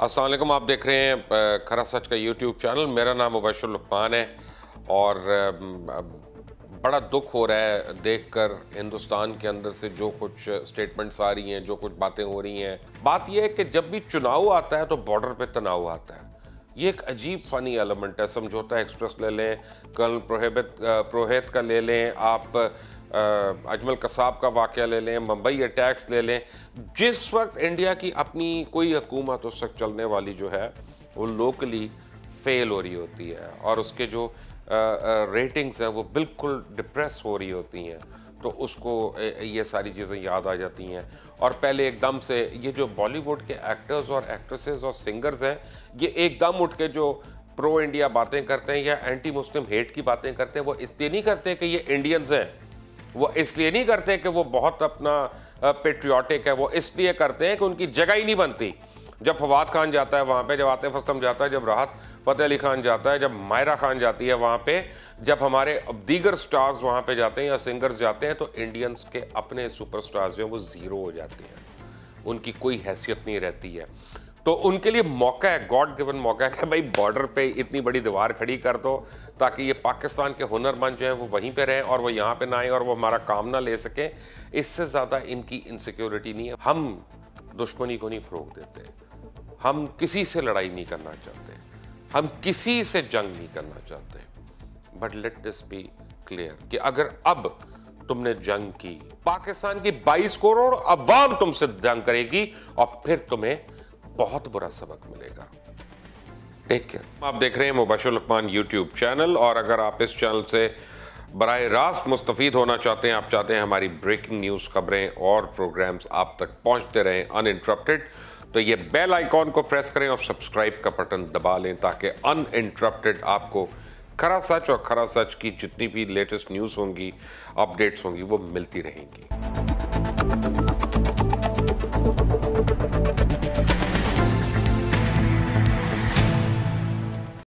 अस्सलाम वालेकुम। आप देख रहे हैं खरा सच का यूट्यूब चैनल। मेरा नाम मुबशर लुकमान है और बड़ा दुख हो रहा है देखकर हिंदुस्तान के अंदर से जो कुछ स्टेटमेंट्स आ रही हैं, जो कुछ बातें हो रही हैं। बात यह है कि जब भी चुनाव आता है तो बॉर्डर पे तनाव आता है। ये एक अजीब फनी एलिमेंट है। समझौता एक्सप्रेस ले लें, कर्नल प्रोहित का ले लें, आप अजमल कसाब का वाक़या ले लें, मुंबई अटैक्स ले लें। जिस वक्त इंडिया की अपनी कोई हुकूमत उस वक्त चलने वाली जो है वो लोकली फेल हो रही होती है और उसके जो रेटिंग्स हैं वो बिल्कुल डिप्रेस हो रही होती हैं, तो उसको ये सारी चीज़ें याद आ जाती हैं। और पहले एकदम से ये जो बॉलीवुड के एक्टर्स और एक्ट्रेसेस और सिंगर्स हैं, ये एकदम उठ के जो प्रो इंडिया बातें करते हैं या एंटी मुस्लिम हेट की बातें करते हैं, वो इसलिए नहीं करते कि ये इंडियंस हैं, वो इसलिए नहीं करते कि वो बहुत अपना पेट्रियाटिक है, वो इसलिए करते हैं कि उनकी जगह ही नहीं बनती। जब फवाद खान जाता है वहाँ पे, जब आतिफ असलम जाता है, जब राहत फ़तेह अली खान जाता है, जब मायरा खान जाती है वहाँ पे, जब हमारे दीगर स्टार्स वहाँ पे जाते हैं या सिंगर्स जाते हैं, तो इंडियंस के अपने सुपरस्टार्स जो हैं वो ज़ीरो हो जाते हैं, उनकी कोई हैसियत नहीं रहती है। तो उनके लिए मौका है, गॉड गिवन मौका है कि भाई बॉर्डर पे इतनी बड़ी दीवार खड़ी कर दो ताकि ये पाकिस्तान के हुनरमंद जो हैं वो वहीं पे रहें और वो यहाँ पे ना आए और वो हमारा काम ना ले सकें। इससे ज़्यादा इनकी इनसिक्योरिटी नहीं है। हम दुश्मनी को नहीं फ़रोग़ देते, हम किसी से लड़ाई नहीं करना चाहते, हम किसी से जंग नहीं करना चाहते। But let this be clear कि अगर अब तुमने जंग की, पाकिस्तान की 22 करोड़ अवाम तुमसे जंग करेगी और फिर तुम्हें बहुत बुरा सबक मिलेगा। Take care. आप देख रहे हैं मुबशर लुकमान यूट्यूब चैनल, और अगर आप इस चैनल से बराह रास्त मुस्तफ़ीद होना चाहते हैं, आप चाहते हैं हमारी ब्रेकिंग न्यूज़ खबरें और प्रोग्राम्स आप तक पहुंचते रहें अनइंटरप्टेड, तो ये बेल आइकॉन को प्रेस करें और सब्सक्राइब का बटन दबा लें ताकि अनइंटरप्टेड आपको खरा सच और खरा सच की जितनी भी लेटेस्ट न्यूज़ होंगी, अपडेट्स होंगी, वो मिलती रहेंगी।